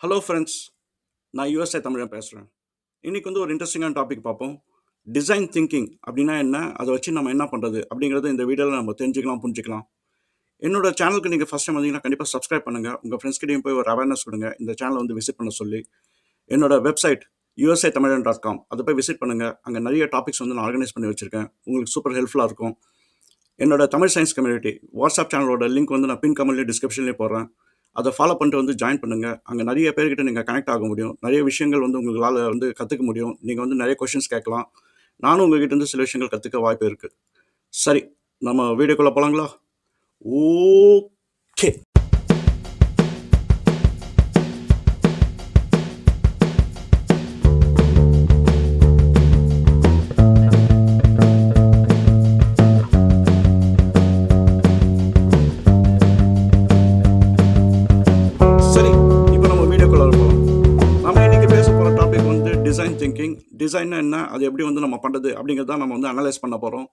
Hello friends, நான் USA தமிழன் பேசுகிறேன். இன்றைக்கி வந்து ஒரு இன்ட்ரெஸ்டிங்கான டாபிக் பார்ப்போம். டிசைன் திங்கிங் அப்படின்னா என்ன, அதை வச்சு நம்ம என்ன பண்ணுறது அப்படிங்கிறத இந்த வீடியோவில் நம்ம தெரிஞ்சுக்கலாம், புரிஞ்சுக்கலாம். என்னோட சேனலுக்கு நீங்கள் ஃபஸ்ட் டைம் வந்தீங்கன்னா கண்டிப்பாக சப்ஸ்கிரைப் பண்ணுங்கள். உங்கள் ஃப்ரெண்ட்ஸ்கிட்டையும் போய் ஒரு அவேர்னஸ் கொடுங்க, இந்த சேனலை வந்து விசிட் பண்ண சொல்லி. என்னோட வெப்சைட் usatamizhan.com, அதை போய் விசிட் பண்ணுங்கள். அங்கே நிறைய டாபிக்ஸ் வந்து நான் ஆர்கனைஸ் பண்ணி வச்சுருக்கேன். உங்களுக்கு சூப்பர் ஹெல்ப்ஃபுல்லாக இருக்கும். என்னோட தமிழ் சயின்ஸ் கம்யூனிட்டி வாட்ஸ்அப் சேனலோட லிங்க் வந்து நான் பின் கமெண்ட்லேயும் டிஸ்கிரிப்ஷன்லேயும் போடுறேன். அதை ஃபாலோ பண்ணிட்டு வந்து ஜாயின் பண்ணுங்கள். அங்கே நிறைய பேர்கிட்ட நீங்கள் கனெக்ட் ஆக முடியும். நிறைய விஷயங்கள் வந்து உங்களால் வந்து கற்றுக்க முடியும். நீங்கள் வந்து நிறைய கொஷின்ஸ் கேட்கலாம். நானும் உங்ககிட்ட இருந்து சில விஷயங்கள் கற்றுக்க வாய்ப்பு இருக்குது. சரி, நம்ம வீடியோக்குள்ளே போகலாங்களா? ஓகே. டிசைன் திங்கிங், டிசைன்னா என்ன, அது எப்படி வந்து நம்ம பண்ணுறது அப்படிங்கிறத நம்ம வந்து அனலைஸ் பண்ண போகிறோம்.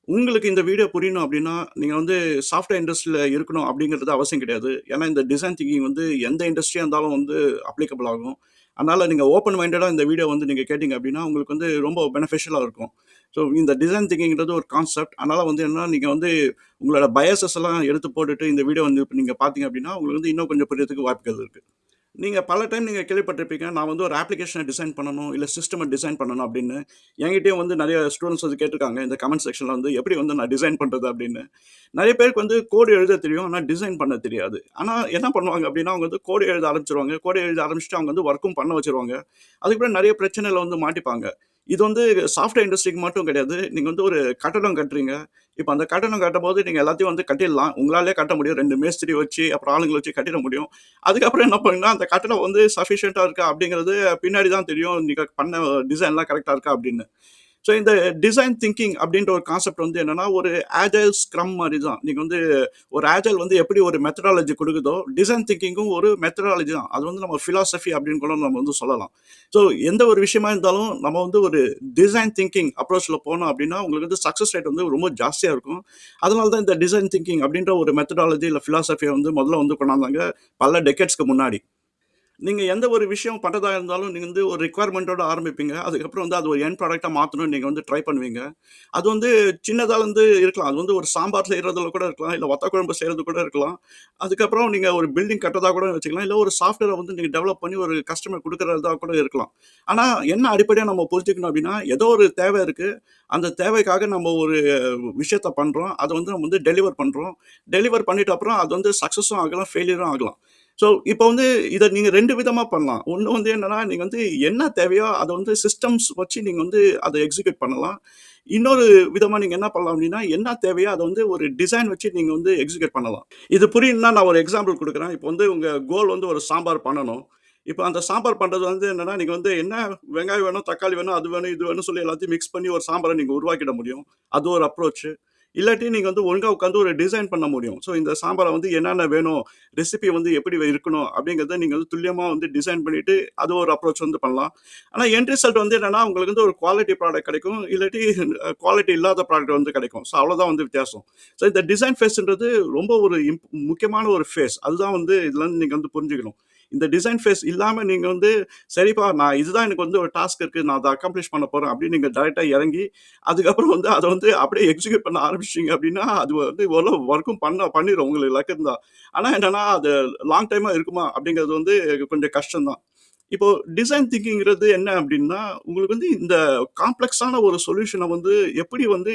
உங்களுக்கு இந்த வீடியோ புரியணும் அப்படின்னா நீங்கள் வந்து சாஃப்ட்வேர் இண்டஸ்ட்ரியில் இருக்கணும் அப்படிங்கிறது அவசியம் கிடையாது. ஏன்னா இந்த டிசைன் திங்கிங் வந்து எந்த இண்டஸ்ட்ரியாக இருந்தாலும் வந்து அப்ளிகபிள் ஆகும். அதனால் நீங்கள் ஓப்பன் மைண்டடாக இந்த வீடியோ வந்து நீங்கள் கேட்டிங்க அப்படின்னா உங்களுக்கு வந்து ரொம்ப பெனிஃபிஷியலாக இருக்கும். ஸோ இந்த டிசைன் திங்கிங்கிறது ஒரு கான்செப்ட். அதனால் வந்து என்ன, நீங்கள் வந்து உங்களோட பயசஸ் எல்லாம் எடுத்து போட்டுட்டு இந்த வீடியோ வந்து இப்போ நீங்கள் பார்த்தீங்க அப்படின்னா உங்களுக்கு வந்து இன்னும் கொஞ்சம் புரியறதுக்கு வாய்ப்புகள் இருக்குது. நீங்கள் பல டைம் நீங்கள் கேள்விப்பட்டிருப்பீங்க, நான் வந்து ஒரு அப்ளிகேஷனை டிசைன் பண்ணணும், இல்லை சிஸ்டமை டிசைன் பண்ணணும் அப்படின்னு. என்கிட்டயும் வந்து நிறைய ஸ்டூடெண்ட்ஸ் வந்து கேட்டிருக்காங்க இந்த கமெண்ட் செக்ஷனில் வந்து எப்படி வந்து நான் டிசைன் பண்ணுறது அப்படின்னு. நிறைய பேருக்கு வந்து கோடு எழுத தெரியும், ஆனால் டிசைன் பண்ண தெரியாது. ஆனால் என்ன பண்ணுவாங்க அப்படின்னா, அவங்க வந்து கோடு எழுத ஆரம்பிச்சிருவாங்க. கோடு எழுத ஆரம்பிச்சுட்டு அவங்க வந்து ஒர்க்கும் பண்ண வச்சிருவாங்க. அதுக்கப்புறம் நிறைய பிரச்சனையில் வந்து மாட்டிப்பாங்க. இது வந்து சாஃப்ட்வேர் இண்டஸ்ட்ரிக்கு மட்டும் கிடையாது. நீங்கள் வந்து ஒரு கட்டடம் கட்டுறீங்க. இப்போ அந்த கட்டடம் கட்டும்போது நீங்கள் எல்லாத்தையும் வந்து கட்டிடலாம். உங்களாலே கட்ட முடியும். 2 மேஸ்திரி வச்சு அப்புறம் ஆளுங்களை வச்சு கட்டிட முடியும். அதுக்கப்புறம் என்ன பண்ணுன்னா, அந்த கட்டடம் வந்து சஃபிஷியண்ட்டாக இருக்கா அப்படிங்கிறது பின்னாடி தான் தெரியும். நீங்க பண்ண டிசைன்லாம் கரெக்ட்டா இருக்கா அப்படின்னு. ஸோ இந்த டிசைன் திங்கிங் அப்படின்ற ஒரு கான்செப்ட் வந்து என்னன்னா, ஒரு ஆஜைல் ஸ்க்ரம் மாதிரி தான். நீங்க வந்து ஒரு ஆஜைல் வந்து எப்படி ஒரு மெத்தடாலஜி கொடுக்குதோ, டிசைன் திங்கிங்கும் ஒரு மெத்தடாலஜி தான். அது வந்து நம்ம ஃபிலாசபி அப்படின்னு கூட நம்ம வந்து சொல்லலாம். ஸோ எந்த ஒரு விஷயமா இருந்தாலும் நம்ம வந்து ஒரு டிசைன் திங்கிங் அப்ரோச்சில் போனோம் அப்படின்னா, உங்களுக்கு வந்து சக்ஸஸ் ரேட் வந்து ரொம்ப ஜாஸ்தியாக இருக்கும். அதனால தான் இந்த டிசைன் திங்கிங் அப்படின்ற ஒரு மெத்தடாலஜி இல்லை ஃபிலாசபியை வந்து முதல்ல வந்து கொண்டாந்தாங்க பல டெக்கேட்ஸ்க்கு முன்னாடி. நீங்க எந்த ஒரு விஷயம் பண்றதா இருந்தாலும், நீங்க வந்து ஒரு ரிக்வயர்மென்ட்டோட ஆரம்பிப்பீங்க. அதுக்கப்புறம் வந்து அது ஒரு எண்ட் ப்ராடக்ட்டா மாத்தணும்னு நீங்க வந்து ட்ரை பண்ணுவீங்க. அது வந்து சின்னதா வந்து இருக்கலாம். அது வந்து ஒரு சாம்பார் செய்றதுல கூட இருக்கலாம். இல்ல வத்த குழம்பு செய்றது கூட இருக்கலாம். அதுக்கப்புறம் நீங்க ஒரு பில்டிங் கட்டுறதா கூட வச்சுக்கலாம். இல்ல ஒரு சாஃப்ட்வேர வந்து நீங்க டெவலப் பண்ணி ஒரு கஸ்டமர் குடுக்குறதா கூட இருக்கலாம். ஆனா என்ன அடிப்படையா நம்ம புரிஞ்சுக்கணும் அப்படின்னா, ஏதோ ஒரு தேவை இருக்கு. அந்த தேவைக்காக நம்ம ஒரு விஷயத்த பண்றோம். அத வந்து நம்ம வந்து டெலிவர் பண்றோம். டெலிவர் பண்ணிட்ட அப்புறம் அது வந்து சக்சஸும் ஆகலாம், ஃபெயிலியரும் ஆகலாம். ஸோ, இப்போ வந்து இத நீங்க 2 விதமா பண்ணலாம். ஒண்ணு வந்து என்னன்னா, நீங்க வந்து என்ன தேவையோ அத வந்து சிஸ்டம்ஸ் வச்சு நீங்க வந்து அத எக்ஸிக்யூட் பண்ணலாம். இன்னொரு விதமா நீங்க என்ன பண்ணலாம் அப்டின்னா, என்ன தேவையோ அத வந்து ஒரு டிசைன் வச்சு நீங்க வந்து எக்ஸிக்யூட் பண்ணலாம். இது புரியணும்னா நான் ஒரு எக்ஸாம்பிள் குடுக்குறேன். இப்போ வந்து உங்க கோல் வந்து ஒரு சாம்பார் பண்ணணும். இப்போ அந்த சாம்பார் பண்றது வந்து என்னன்னா, நீங்க வந்து என்ன வெங்காயம் வேணும், தக்காளி வேணும், அது வேணும், இது வேணும்னு சொல்லி எல்லாத்தையும் மிக்ஸ் பண்ணி ஒரு சாம்பார நீங்க உருவாக்கிட முடியும். அது ஒரு அப்ரோச். இல்லாட்டி நீங்க வந்து ஒழுங்கா உட்கார்ந்து ஒரு டிசைன் பண்ண முடியும். ஸோ இந்த சாம்பார வந்து என்னென்ன வேணும், ரெசிபி வந்து எப்படி இருக்கணும் அப்படிங்கிறத நீங்க வந்து துல்லியமா வந்து டிசைன் பண்ணிட்டு, அது ஒரு அப்ரோச் வந்து பண்ணலாம். ஆனா எண்ட் ரிசல்ட் வந்து என்னன்னா, உங்களுக்கு வந்து ஒரு குவாலிட்டி ப்ராடக்ட் கிடைக்கும். இல்லாட்டி குவாலிட்டி இல்லாத ப்ராடக்ட் வந்து கிடைக்கும். ஸோ அவ்வளோதான் வந்து வித்தியாசம். ஸோ இந்த டிசைன் ஃபேஸ்ன்றது ரொம்ப ஒரு முக்கியமான ஒரு ஃபேஸ். அதுதான் வந்து இதுல இருந்து நீங்க வந்து புரிஞ்சுக்கணும். இந்த டிசைன் ஃபேஸ் இல்லாம நீங்க வந்து, சரிப்பா நான் இதுதான் எனக்கு வந்து ஒரு டாஸ்க் இருக்கு. நான் அத அக்காம்ப்ளிஷ் பண்ண போறேன் அப்படின்னு நீங்க டைரக்ட்டா இறங்கி, அதுக்கப்புறம் வந்து அத வந்து அப்படியே எக்ஸிக்யூட் பண்ண ஆரம்பிச்சிட்டீங்க அப்படின்னா, அது வந்து ஓரளவு ஒர்க்கும் பண்ணிரும் உங்களுக்கு லக் இருந்தா. ஆனா என்னன்னா, அது லாங் டைமா இருக்குமா அப்படிங்கிறது வந்து கொஞ்சம் கஷ்டம் தான். இப்போ டிசைன் திங்கிங்கிறது என்ன அப்படின்னா, உங்களுக்கு வந்து இந்த காம்ப்ளக்ஸான ஒரு சொல்யூஷன வந்து எப்படி வந்து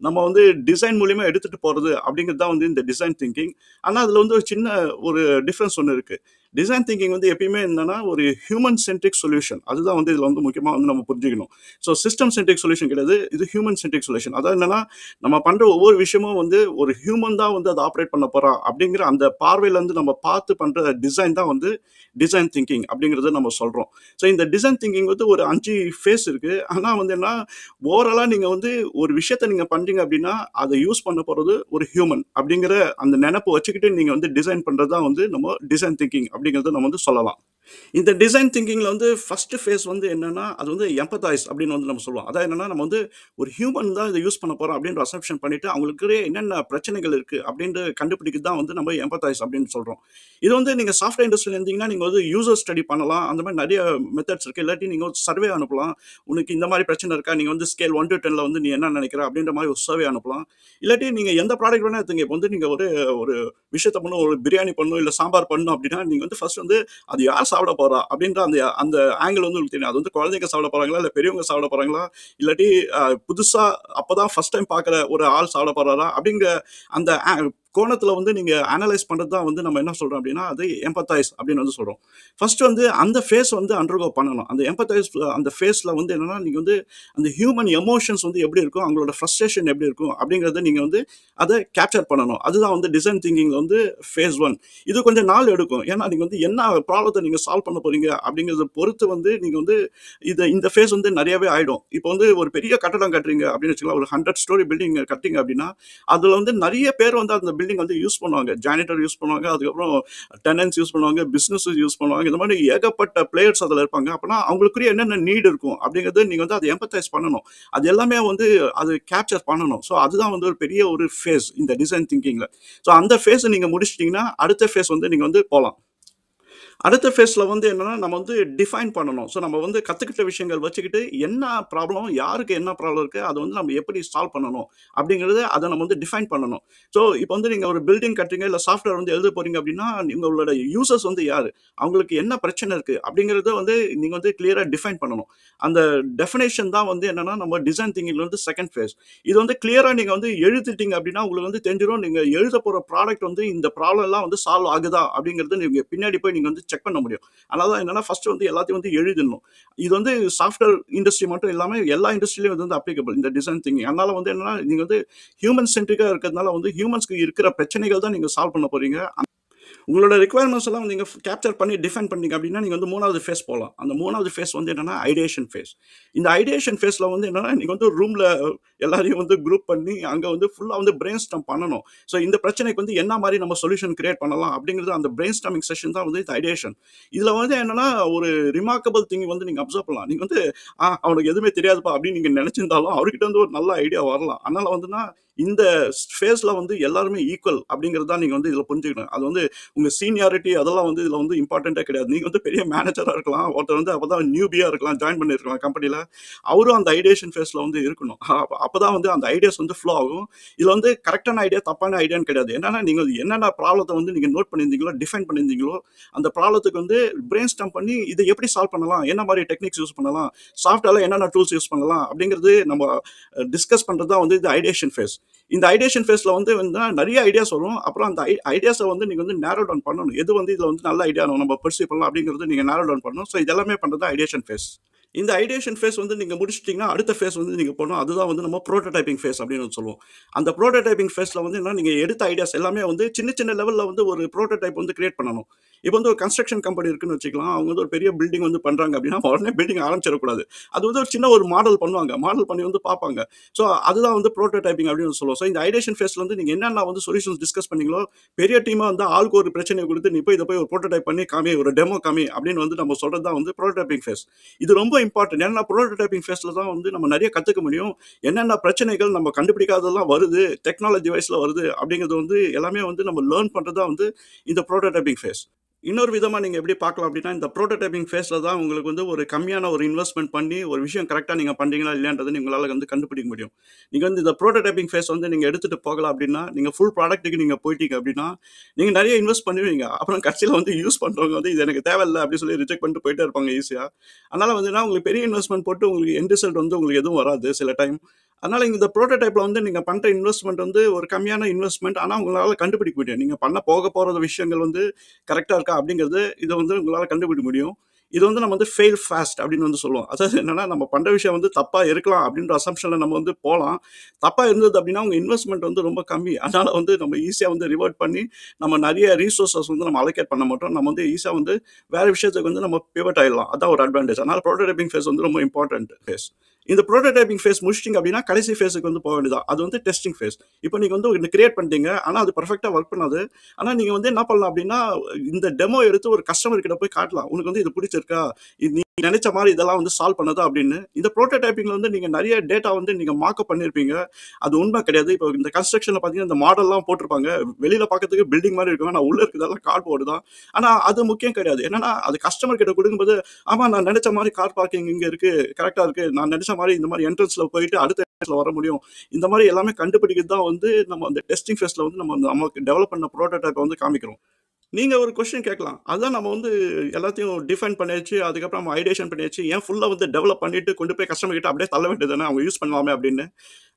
நம்ம வந்து டிசைன் மூலியமா எடுத்துட்டு போறது அப்படிங்கிறது தான் வந்து இந்த டிசைன் திங்கிங். ஆனா அதுல வந்து ஒரு சின்ன ஒரு டிஃபரன்ஸ் ஒண்ணு இருக்கு. டிசைன் திங்கிங் வந்து எப்பயுமே என்னன்னா, ஒரு ஹியூமன் சென்ட்ரிக் சொல்யூஷன். அதுதான் வந்து இதுல வந்து முக்கியமா வந்து நம்ம புரிஞ்சுக்கணும். ஸோ சிஸ்டம் சென்ட்ரிக் சொல்யூஷன் கிடையாது. இது ஹியூமன் சென்ட்ரிக் சொல்யூஷன். அதாவது என்னன்னா, நம்ம பண்ற ஒவ்வொரு விஷயமும் வந்து ஒரு ஹியூமன் தான் வந்து அத ஆப்பரேட் பண்ண போறான் அப்படிங்கிற அந்த பார்வையில இருந்து நம்ம பார்த்து பண்ற டிசைன் தான் வந்து டிசைன் திங்கிங் அப்படிங்கிறத நம்ம சொல்றோம். ஸோ இந்த டிசைன் திங்கிங் வந்து ஒரு 5 ஃபேஸ் இருக்கு. ஆனா வந்து என்ன, ஓவராலா நீங்க வந்து ஒரு விஷயத்த நீங்க பண்றீங்க அப்படின்னா, அத யூஸ் பண்ண போறது ஒரு ஹியூமன் அப்படிங்கிற அந்த நெனப்ப வச்சுக்கிட்டு நீங்க வந்து டிசைன் பண்றது தான் வந்து நம்ம டிசைன் திங்கிங் அப்படிங்கிறத நம்ம வந்து சொல்லலாம். இந்த டிசைன் திங்கிங்கில வந்து ஃபர்ஸ்ட் ஃபேஸ் வந்து என்னன்னா, அது வந்து எம்பத்தைஸ் அப்படின்னு வந்து நம்ம சொல்லுவோம். அதான் என்னன்னா, நம்ம வந்து ஒரு ஹியூமன் தான் இத யூஸ் பண்ண போறோம் அப்படின்ற அசம்ப்ஷன் பண்ணிட்டு, அவங்களுக்குள்ளே என்னென்ன பிரச்சனைகள் இருக்கு அப்படின்னு கண்டுபிடிக்கிறது தான் வந்து நம்ம எம்பத்தைஸ் அப்படின்னு சொல்றோம். இது வந்து நீங்க சாஃப்ட்வேர் இண்டஸ்ட்ரியில இருந்தீங்கன்னா, நீங்க வந்து யூசர் ஸ்டடி பண்ணலாம். அந்த மாரி நெறைய மெத்தட்ஸ் இருக்கு. இல்லாட்டி நீங்க ஒரு சர்வே அனுப்பலாம். உனக்கு இந்த மாரி பிரச்சனை இருக்கா? நீங்க வந்து ஸ்கேல் 1 டூ 10ல வந்து நீ என்ன நெனைக்கிற? அப்படின்ற மாரி ஒரு சர்வே அனுப்பலாம். இல்லாட்டி நீங்க எந்த ப்ராடக்ட் வேணா எடுத்துங்க. இப்போ வந்து நீங்க ஒரு ஒரு விஷயத்த பண்ணணும், ஒரு பிரியாணி பண்ணணும், இல்ல சாம்பார் பண்ணணும் அப்படின்னா, நீங்க வந்து ஃபர்ஸ்ட் வந்து அது யார் சாப்பிட போறா? அப்படின்ற அந்த அந்த ஆங்கிள் வந்து உங்களுக்கு தெரியும். அது வந்து குழந்தைங்க சாப்பிட போறாங்களா? இல்ல பெரியவங்க சாப்பிட போறாங்களா? இல்லாட்டி புதுசா அப்பதான் ஃபர்ஸ்ட் டைம் பார்க்குற ஒரு ஆள் சாப்பிட போறாரா? அப்படிங்கிற அந்த கோணத்துல வந்து நீங்க அனலைஸ் பண்றது தான் வந்து நம்ம என்ன சொல்றோம் அப்படின்னா, அது எம்பத்தைஸ் அப்படின்னு வந்து சொல்றோம். ஃபர்ஸ்ட் வந்து அந்த ஃபேஸ் வந்து அண்டர்கோ பண்ணணும். அந்த எம்பத்தைஸ் அந்த ஃபேஸ்ல வந்து என்னன்னா, நீங்க வந்து அந்த ஹியூமன் எமோஷன்ஸ் வந்து எப்படி இருக்கும்? அவங்களோட ஃப்ரஸ்ட்ரேஷன் எப்படி இருக்கும்? அப்படிங்கிறத நீங்க வந்து அத கேப்சர் பண்ணணும். அதுதான் வந்து டிசைன் திங்கிங்ல வந்து ஃபேஸ் 1. இது கொஞ்சம் நாள் எடுக்கும். ஏன்னா, நீங்க வந்து என்ன ப்ராப்ளத்த நீங்க சால்வ் பண்ண போறீங்க அப்படிங்கிறத பொறுத்து வந்து நீங்க வந்து இந்த ஃபேஸ் வந்து நெறையவே ஆயிடும். இப்போ வந்து ஒரு பெரிய கட்டடம் கட்டுறீங்க அப்படின்னு வச்சுக்கலாம். ஒரு 100 ஸ்டோரி பில்டிங் கட்டுறீங்க அப்படின்னா, அதுல வந்து நெறைய பேர் வந்து அந்த பில்டிங் வந்து யூஸ் பண்ணுவாங்க. ஜானிட்டர் யூஸ் பண்ணுவாங்க. அதுக்கப்புறம் டெனன்ட்ஸ் யூஸ் பண்ணுவாங்க. பிசினஸஸ் யூஸ் பண்ணுவாங்க. இந்த மாரி ஏகப்பட்ட பிளேயர்ஸ் அதுல இருப்பாங்க. அப்பன்னா அவங்களுக்குரிய என்னென்ன நீட் இருக்கும் அப்படிங்கிறத நீங்க வந்து அத எம்பத்தைஸ் பண்ணணும். அது எல்லாமே வந்து அது கேப்சர் பண்ணணும். ஸோ அதுதான் வந்து ஒரு பெரிய ஒரு ஃபேஸ் இந்த டிசைன் திங்கிங்ல. ஸோ அந்த ஃபேஸ நீங்க முடிச்சுட்டீங்கன்னா, அடுத்த ஃபேஸ் வந்து நீங்க வந்து போலாம். அடுத்த ஃபேஸ்ல வந்து என்னன்னா, நம்ம வந்து டிஃபைன் பண்ணணும். ஸோ நம்ம வந்து கத்துக்கிட்ட விஷயங்கள் வச்சுக்கிட்டு, என்ன ப்ராப்ளம், யாருக்கு என்ன ப்ராப்ளம் இருக்கு, அத வந்து நம்ம எப்படி சால்வ் பண்ணணும் அப்படிங்கிறத அத நம்ம வந்து டிஃபைன் பண்ணணும். ஸோ இப்போ வந்து நீங்க ஒரு பில்டிங் கட்டுறீங்க, இல்ல சாஃப்ட்வேர் வந்து எழுத போறீங்க அப்படின்னா, உங்களோட யூசர்ஸ் வந்து யாரு? அவங்களுக்கு என்ன பிரச்சனை இருக்கு? அப்படிங்கிறத வந்து நீங்க வந்து கிளியரா டிஃபைன் பண்ணணும். அந்த டெஃபினேஷன் தான் வந்து என்னன்னா, நம்ம டிசைன் திங்கிங்ல வந்து செகண்ட் ஃபேஸ். இது வந்து கிளியரா நீங்க வந்து எழுதிட்டீங்க அப்படின்னா, உங்களுக்கு வந்து தெரிஞ்சிரும். நீங்க எழுத போற ப்ராடக்ட் வந்து இந்த ப்ராப்ளம்லாம் வந்து சால்வ் ஆகுதா? அப்படிங்கிறது நீங்க பின்னாடி போய் நீங்க வந்து செக் பண்ண முடியும். அதனால தான் என்னன்னா, ஃபர்ஸ்ட் வந்து எல்லாத்தையும் வந்து எழுதிடணும். இது வந்து சாஃப்ட்வேர் இண்டஸ்ட்ரி மட்டும் இல்லாம எல்லா இண்டஸ்ட்ரியிலும் இது வந்து அப்ளிகபிள் இந்த டிசைன் திங்கிங். அதனால வந்து என்னன்னா, நீங்க வந்து ஹியூமன் சென்ட்ரிக்கா இருக்கிறதுனால வந்து ஹியூமன்ஸ்க்கு இருக்கிற பிரச்சனைகள் தான் நீங்க சால்வ் பண்ண போறீங்க. உங்களோட ரிக்வயர்மெண்ட்ஸ் எல்லாம் நீங்க கேப்சர் பண்ணி டிஃபைன் பண்ணீங்க அப்படின்னா, நீங்க வந்து 3வது ஃபேஸ் போலாம். அந்த 3வது ஃபேஸ் வந்து என்னன்னா, ஐடியேஷன் ஃபேஸ். இந்த ஐடியேஷன் ஃபேஸ்ல வந்து என்னன்னா, நீங்க வந்து ரூம்ல எல்லாரையும் வந்து குரூப் பண்ணி, அங்க வந்து ஃபுல்லா வந்து பிரெயின் ஸ்டார்ம் பண்ணணும். ஸோ இந்த பிரச்சனைக்கு வந்து என்ன மாரி நம்ம சொல்யூஷன் கிரியேட் பண்ணலாம் அப்படிங்கிறது அந்த பிரெயின் ஸ்டார்மிங் செஷன் தான் வந்து இந்த ஐடியேஷன். இதுல வந்து என்னன்னா, ஒரு ரிமார்க்கபிள் திங் வந்து நீங்க அப்சர்வ் பண்ணலாம். நீங்க வந்து, அவனுக்கு எதுவுமே தெரியாதுப்பா அப்படின்னு நீங்க நெனச்சிருந்தாலும், அவர்கிட்ட வந்து ஒரு நல்ல ஐடியா வரலாம். அதனால வந்துன்னா, இந்த ஃபேஸ்ல வந்து எல்லாருமே ஈக்குவல் அப்படிங்கிறது தான் நீங்க வந்து இதுல புரிஞ்சுக்கணும். அது வந்து உங்க சீனியாரிட்டி அதெல்லாம் வந்து இதுல வந்து இம்பார்ட்டன்ட்டே கிடையாது. நீங்க வந்து பெரிய மேனேஜரா இருக்கலாம். ஒருத்தர் வந்து அப்பதான் நியூபியா இருக்கலாம். ஜாயின் பண்ணியிருக்கலாம் கம்பெனில. அவரும் அந்த ஐடியேஷன் ஃபேஸ்ல வந்து இருக்கணும். அப்பதான் வந்து அந்த ஐடியாஸ் வந்து ஃப்ளோ ஆகும். இதுல வந்து கரெக்ட்டான ஐடியா, தப்பான ஐடியான்னு கிடையாது. என்னன்னா, நீங்க என்னென்ன ப்ராப்ளத்த வந்து நீங்க நோட் பண்ணியிருந்தீங்களோ, டிஃபைன் பண்ணியிருந்தீங்களோ, அந்த ப்ராப்ளத்துக்கு வந்து பிரெயின் ஸ்டார்ம் பண்ணி இத எப்படி சால்வ் பண்ணலாம்? என்ன மாரி டெக்னிக்ஸ் யூஸ் பண்ணலாம்? சாஃப்ட்வேர்ல என்னென்ன டூல்ஸ் யூஸ் பண்ணலாம்? அப்படிங்கிறது நம்ம டிஸ்கஸ் பண்றது தான் வந்து இந்த ஐடியேஷன் ஃபேஸ். இந்த ஐடியேஷன் ஃபேஸ்ல வந்து நெறைய ஐடியாஸ் வரும். அப்புறம் அந்த ஐடியாஸ வந்து நீங்க வந்து நேரோ டவுன் பண்ணணும். எது வந்து இதுல வந்து நல்ல ஐடியா நம்ம பர்சீவ் பண்ணலாம் அப்படிங்கிறது நீங்க நேரோ டவுன் பண்ணணும். ஸோ இது எல்லாமே பண்றது தான் ஐடியேஷன் ஃபேஸ். இந்த ஐடியேஷன் ஃபேஸ் வந்து நீங்க முடிச்சுட்டீங்கன்னா, அடுத்த ஃபேஸ் வந்து நீங்க போணும். அதுதான் வந்து நம்ம புரோட்டோடைப்பிங் ஃபேஸ் அப்படின்னு சொல்லுவோம். அந்த புரோட்டோடைப்பிங் ஃபேஸ்ல வந்து என்னன்னா, நீங்க எடுத்த ஐடியாஸ் எல்லாமே வந்து சின்ன சின்ன லெவல்ல வந்து ஒரு புரோட்டோடைப் வந்து கிரியேட் பண்ணணும். இப்போ வந்து ஒரு கன்ஸ்ட்ரக்ஷன் கம்பெனி இருக்குன்னு வச்சுக்கலாம். அவங்க வந்து ஒரு பெரிய பில்டிங் வந்து பண்றாங்க அப்படின்னா, உடனே பில்டிங் ஆரம்பிச்சிடக்கூடாது. அது வந்து ஒரு சின்ன ஒரு மாடல் பண்ணுவாங்க. மாடல் பண்ணி வந்து பார்ப்பாங்க. ஸோ அதுதான் வந்து புரோட்டோடைப்பிங் அப்படின்னு சொல்லுவோம். ஸோ இந்த ஐடியேஷன் ஃபேஸ்ல வந்து நீங்க என்னென்ன வந்து சொல்யூஷன்ஸ் டிஸ்கஸ் பண்ணீங்களோ, பெரிய டீமா வந்து ஆளுக்கு ஒரு பிரச்சனைய குடுத்து, நீ போய் இத போய் ஒரு புரோட்டோடைப் பண்ணி காமி, ஒரு டெமோ காமி அப்படின்னு வந்து நம்ம சொல்றது தான் வந்து புரோட்டோடைப்பிங் ஃபேஸ். இது ரொம்ப இம்பார்ட்டன்ட். ஏன்னா புரோட்டோடைப்பிங் ஃபேஸ்ல தான் வந்து நம்ம நெறைய கத்துக்க முடியும். என்னென்ன பிரச்சனைகள் நம்ம கண்டுபிடிக்காததெல்லாம் வருது, டெக்னாலஜி வைஸ்ல வருது அப்படிங்கிறது வந்து எல்லாமே வந்து நம்ம லேர்ன் பண்றது தான் வந்து இந்த புரோட்டோடைப்பிங் ஃபேஸ். இன்னொரு விதமா நீங்க எப்படி பார்க்கலாம் அப்படின்னா, இந்த புரோட்டோடைப்பிங் ஃபேஸ்ல தான் உங்களுக்கு வந்து ஒரு கம்மியான ஒரு இன்வெஸ்ட்மென்ட் பண்ணி, ஒரு விஷயம் கரெக்ட்டா நீங்க பண்றீங்களா இல்லையான்றத உங்களால வந்து கண்டுபிடிக்க முடியும். நீங்க வந்து இந்த புரோட்டோடைப்பிங் ஃபேஸ் வந்து நீங்க எடுத்துட்டு போகலாம் அப்படின்னா, நீங்க ஃபுல் ப்ராடக்ட்க்கு நீங்க போயிட்டீங்க அப்படின்னா, நீங்க நெறைய இன்வெஸ்ட் பண்ணுவீங்க. அப்புறம் கடைசியில வந்து யூஸ் பண்றவங்க வந்து இது எனக்கு தேவையில்ல அப்படின்னு சொல்லி ரிஜெக்ட் பண்ணிட்டு போயிட்டே இருப்பாங்க ஈஸியா. அதனால வந்துன்னா உங்களுக்கு பெரிய இன்வெஸ்ட்மென்ட் போட்டு உங்களுக்கு எண்ட் ரிசல்ட் வந்து உங்களுக்கு எதுவும் வராது சில டைம். அதனால இந்த புரோட்டோடைப்ல வந்து நீங்க பண்ற இன்வெஸ்ட்மென்ட் வந்து ஒரு கம்மியான இன்வெஸ்ட்மென்ட். ஆனா உங்களால கண்டுபிடிக்க முடியும். நீங்க பண்ண போற விஷயங்கள் வந்து கரெக்ட்டா இருக்கா அப்படிங்கிறது இத வந்து உங்களால கண்டுபிடிக்க முடியும். இது வந்து நம்ம வந்து ஃபெயில் ஃபாஸ்ட் அப்படின்னு வந்து சொல்லுவோம். அதாவது என்னன்னா, நம்ம பண்ற விஷயம் வந்து தப்பா இருக்கலாம் அப்படின்ற அசம்ப்ஷன்ல நம்ம வந்து போலாம். தப்பா இருந்தது அப்படின்னா, உங்க இன்வெஸ்ட்மென்ட் வந்து ரொம்ப கம்மி. அதனால வந்து நம்ம ஈஸியா வந்து ரிவர்ட் பண்ணி, நம்ம நெறைய ரிசோர்ஸஸ் வந்து நம்ம அலோகேட் பண்ண மாட்டோம். நம்ம வந்து ஈஸியா வந்து வேற விஷயத்துக்கு வந்து நம்ம பிவட் ஆயிடலாம். அதான் ஒரு அட்வான்டேஜ். அதனால புரோட்டோடைப்பிங் ஃபேஸ் வந்து ரொம்ப இம்பார்ட்டன்ட் ஃபேஸ். இந்த புரோட்டோடைப்பிங் ஃபேஸ் முடிச்சிட்டிங்க அப்படின்னா கடைசி ஃபேஸுக்கு வந்து போக வேண்டியதான். அது வந்து டெஸ்டிங் ஃபேஸ். இப்போ நீங்க வந்து ஒண்ணு கிரியேட் பண்ணிட்டீங்க. ஆனா அது பெர்ஃபெக்ட்டா ஒர்க் பண்ணாது. ஆனா நீங்க வந்து என்ன பண்ணலாம் அப்படின்னா, இந்த டெமோ எடுத்து ஒரு கஸ்டமர் கிட்ட போய் காட்டலாம். உனக்கு வந்து இது பிடிச்சிருக்கா? இது நீ நினைச்ச மாரி இதெல்லாம் வந்து சால்வ் பண்ணுதா அப்படின்னு. இந்த புரோட்டோடைப்பிங்ல வந்து நீங்க நெறைய டேட்டா வந்து நீங்க மார்க்அப் பண்ணியிருப்பீங்க. அது உண்மை கிடையாது. இப்போ இந்த கன்ஸ்ட்ரக்ஷன்ல பார்த்தீங்கன்னா, இந்த மாடல்லாம் போட்டிருப்பாங்க. வெளியில பார்க்கறதுக்கு பில்டிங் மாரி இருக்கும். ஆனா உள்ள இருக்கிறதெல்லாம் கார்ட்போர்டு தான். ஆனா அது முக்கியம் கிடையாது. என்னன்னா, அது கஸ்டமர் கிட்ட குடுக்கும்போது, ஆமா நான் நெனைச்ச மாரி கார் பார்க்கிங் இங்க இருக்கு. கரெக்ட்டா இருக்கு. நான் நெனைச்ச மாரி இந்த மாரி என்ட்ரன்ஸ்ல போயிட்டு அடுத்த என்ட்ரன்ஸ்ல வர முடியும். இந்த மாரி எல்லாமே கண்டுபிடிக்கிறது தான் வந்து நம்ம அந்த டெஸ்டிங் ஃபேஸ்ல வந்து நமக்கு டெவலப் பண்ண புரோட்டோடைப்ப வந்து காமிக்கிறோம். நீங்க ஒரு கொஸ்டின் கேட்கலாம். அதான் நம்ம வந்து எல்லாத்தையும் டிஃபைன் பண்ணியாச்சு. அதுக்கப்புறம் நம்ம ஐடேஷன் பண்ணியாச்சு. ஏன் ஃபுல்லா வந்து டெவலப் பண்ணிட்டு கொண்டு போய் கஸ்டமர் கிட்ட அப்படியே தள்ள வேண்டியது தானே. அவங்க யூஸ் பண்ணலாமே அப்படின்னு.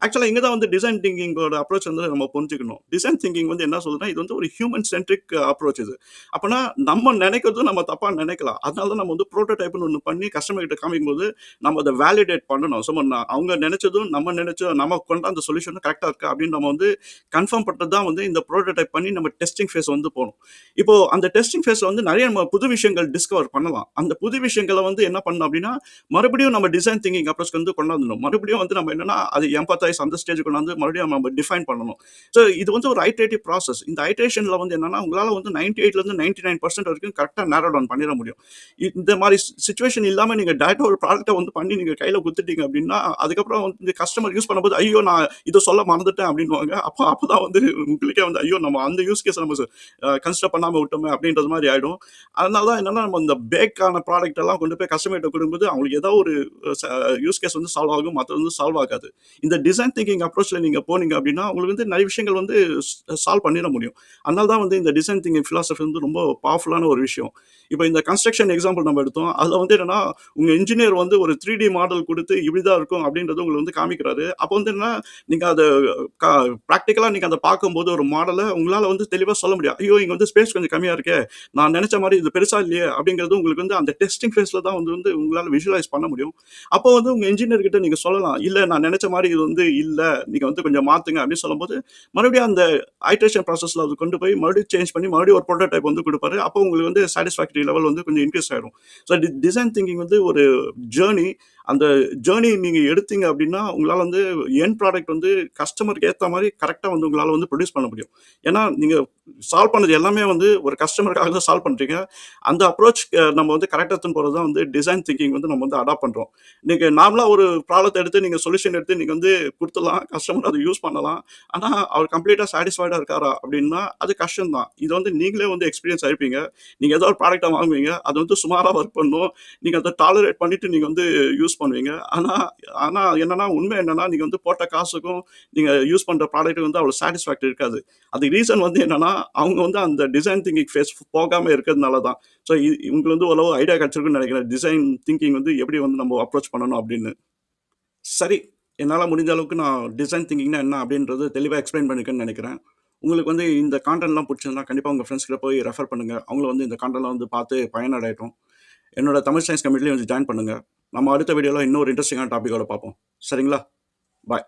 ஆக்சுவலா இங்க தான் வந்து டிசைன் திங்கிங்கோட அப்ரோச் வந்து நம்ம புரிஞ்சுக்கணும். டிசைன் திங்கிங் வந்து என்ன சொல்லுதுன்னா, இது வந்து ஒரு ஹியூமன் சென்ட்ரிக் அப்ரோச் இது. அப்பன்னா நம்ம நெனைக்கிறதும் நம்ம தப்பா நெனைக்கலாம். அதனால தான் நம்ம வந்து புரோட்டோடைப்ன்னு ஒண்ணு பண்ணி கஸ்டமர் கிட்ட காமிக்கும்போது, நம்ம அத வேலிடேட் பண்ணணும். அவங்க நெனைச்சதும், நம்ம நெனைச்ச நம்ம கொண்டாந்த சொல்யூஷனும் கரெக்ட்டா இருக்கா அப்படின்னு நம்ம வந்து கன்ஃபார்ம் பண்றது தான் வந்து இந்த புரோட்டோடைப் பண்ணி நம்ம டெஸ்டிங் ஃபேஸ் வந்து போணும். இப்போ அந்த டெஸ்டிங் ஃபேஸ்ல வந்து நெறைய நம்ம புது விஷயங்கள் டிஸ்கவர் பண்ணலாம். அந்த புது விஷயங்கள வந்து என்ன பண்ணணும் அப்படின்னா, மறுபடியும் நம்ம டிசைன் திங்கிங் அப்ரோச்க்கு வந்து கொண்டாந்துடணும். மறுபடியும் வந்து நம்ம என்னன்னா, அது எம்பத்தைஸ் அந்த ஸ்டேஜ்க்கு கொண்டாந்து மறுபடியும் நம்ம டிஃபைன் பண்ணணும். ஸோ இது வந்து ஒரு ஐட்ரேட்டிவ் ப்ராசஸ். இந்த ஐட்ரேஷன்ல வந்து என்னன்னா, உங்களால வந்து 98ல இருந்து 99% வரைக்கும் கரெக்ட்டா நேரோ டவுன் பண்ணிற முடியும். இந்த மாரி சிச்சுவேஷன் இல்லாம நீங்க டைரக்ட்டா ஒரு ப்ராடக்ட்ட வந்து பண்ணி நீங்க கையில குடுத்துட்டீங்க அப்படின்னா, அதுக்கப்புறம் வந்து கஸ்டமர் யூஸ் பண்ணும்போது, "ஐயோ! நான் இத சொல்ல மறந்துட்டேன்" அப்படின்னுவாங்க. அப்பதான் வந்து உங்களுக்கே வந்து, "ஐயோ! நம்ம அந்த யூஸ் கேஸ நம்ம கன்சிடர் பண்ணாம விட்டோமே" அப்படின்றது மாரி ஆயிடும். அதனால தான் என்னன்னா, நம்ம இந்த பேக்கான ப்ராடக்ட் எல்லாம் கொண்டு போய் கஸ்டமர் கிட்ட குடுக்கும்போது, அவங்களுக்கு ஏதோ ஒரு ச யூஸ் கேஸ் வந்து சால்வ் ஆகும். மத்தது வந்து சால்வ் ஆகாது. இந்த டிசைன் திங்கிங் அப்ரோச்ல நீங்க போனீங்க அப்படின்னா, உங்களுக்கு வந்து நெறைய விஷயங்கள் வந்து சால்வ் பண்ணிற முடியும். அதனால தான் வந்து இந்த டிசைன் திங்கிங் பிலாசபி வந்து ரொம்ப பவர்ஃபுல்லான ஒரு விஷயம். இப்ப இந்த கன்ஸ்ட்ரக்ஷன் எக்ஸாம்பிள் நம்ம எடுத்தோம். அதுல வந்து என்னன்னா, உங்க என்ஜினியர் வந்து ஒரு 3D மாடல் குடுத்து இப்படிதான் இருக்கும் அப்படின்றத உங்களுக்கு வந்து காமிக்கிறாரு. அப்போ வந்து என்னன்னா, நீங்க அத க பிராக்டிகலா நீங்க அத பார்க்கும்போது ஒரு மாடல உங்களால வந்து தெளிவா சொல்ல முடியும். ஐயோ! இங்க வந்து ஸ்பேஸ் கொஞ்சம் கம்மியா இருக்கே. நான் நெனச்ச மாரி இது பெருசா இல்லையே அப்படிங்கிறது உங்களுக்கு வந்து அந்த டெஸ்டிங் ஃபேஸ்ல தான் வந்து வந்து உங்களால விஷுவலைஸ் பண்ண முடியும். அப்போ வந்து உங்க என்ஜினியர் கிட்ட நீங்க சொல்லலாம். இல்ல நான் நெனச்ச மாரி இது வந்து இல்ல. நீங்க வந்து கொஞ்சம் மாத்துங்க அப்படின்னு சொல்லும்போது, மறுபடியும் அந்த ஐட்ரேஷன் ப்ராசஸ்ல அது கொண்டு போய் மறுபடியும் சேஞ்ச் பண்ணி மறுபடியும் ஒரு புரோட்டோடைப் வந்து குடுப்பாரு. அப்போ உங்களுக்கு வந்து சாட்டிஸ்ஃபாக்டரி லெவல் வந்து கொஞ்சம் இன்கிரீஸ் ஆயிடும். ஸோ டிசைன் திங்கிங் வந்து ஒரு ஜர்னி. அந்த ஜர்னி நீங்க எடுத்தீங்க அப்படின்னா, உங்களால வந்து எண்ட் ப்ராடக்ட் வந்து கஸ்டமருக்கு ஏத்த மாரி கரெக்ட்டா வந்து உங்களால வந்து ப்ரொடியூஸ் பண்ண முடியும். ஏன்னா, நீங்க சால்வ் பண்ணது எல்லாமே வந்து ஒரு கஸ்டமருக்காக தான் சால்வ் பண்றீங்க. அந்த அப்ரோச் நம்ம வந்து கரெக்ட்டா எடுத்துன்னு போறது தான் வந்து டிசைன் திங்கிங் வந்து நம்ம வந்து அடாப்ட் பண்றோம். நீங்க நார்மலா ஒரு ப்ராப்ளத்த எடுத்து நீங்க சொல்யூஷன் எடுத்து நீங்க வந்து குடுத்துடலாம். கஸ்டமர் அத யூஸ் பண்ணலாம். ஆனா, அவர் கம்ப்ளீட்டா சாட்டிஸ்ஃபைடா இருக்காரா அப்படின்னா, அது கஷ்டம் தான். இது வந்து நீங்களே வந்து எக்ஸ்பீரியன்ஸ் ஆயிருப்பீங்க. நீங்க ஏதோ ஒரு ப்ராடக்ட்ட வாங்குவீங்க. அது வந்து சுமாரா ஒர்க் பண்ணும். நீங்க அத டாலரேட் பண்ணிட்டு நீங்க வந்து யூஸ் பண்ணுவீங்க. ஆனா ஆனா என்னன்னா, உண்மை என்னன்னா, நீங்க வந்து போட்ட காசுக்கும், நீங்க யூஸ் பண்ற ப்ராடக்ட் வந்து அவ்வளோ சாட்டிஸ்ஃபேக்டரி இருக்காது. அதுக்கு ரீசன் வந்து என்னன்னா, அவங்க வந்து அந்த டிசைன் திங்கிங் ஃபேஸ் போகாம இருக்கிறதுனால தான். ஸோ உங்களுக்கு வந்து ஓரளவு ஐடியா கிடைச்சிருக்கும்னு நெனைக்கிறேன். டிசைன் திங்கிங் வந்து எப்படி வந்து நம்ம அப்ரோச் பண்ணணும் அப்படின்னு. சரி, என்னால முடிஞ்ச அளவுக்கு நான் டிசைன் திங்கிங்னா என்ன அப்படின்றது தெளிவா எக்ஸ்பிளைன் பண்ணியிருக்கேன்னு நெனைக்கிறேன். உங்களுக்கு வந்து இந்த கான்டென்ட்லாம் புடிச்சிருந்தா, கண்டிப்பா உங்க ஃபிரெண்ட்ஸ் கிட்ட போய் ரெஃபர் பண்ணுங்க. அவங்களும் வந்து இந்த கான்டென்ட்லாம் வந்து பார்த்து பயனடையட்டும். என்னோட தமிழ் சயன்ஸ் கம்யூனிட்டிலயும் வந்து ஜாயின் பண்ணுங்க. நம்ம அடுத்த வீடியோல இன்னொரு இன்ட்ரஸ்டிங்கான டாபிக்கோட பார்ப்போம். சரிங்களா? பாய்.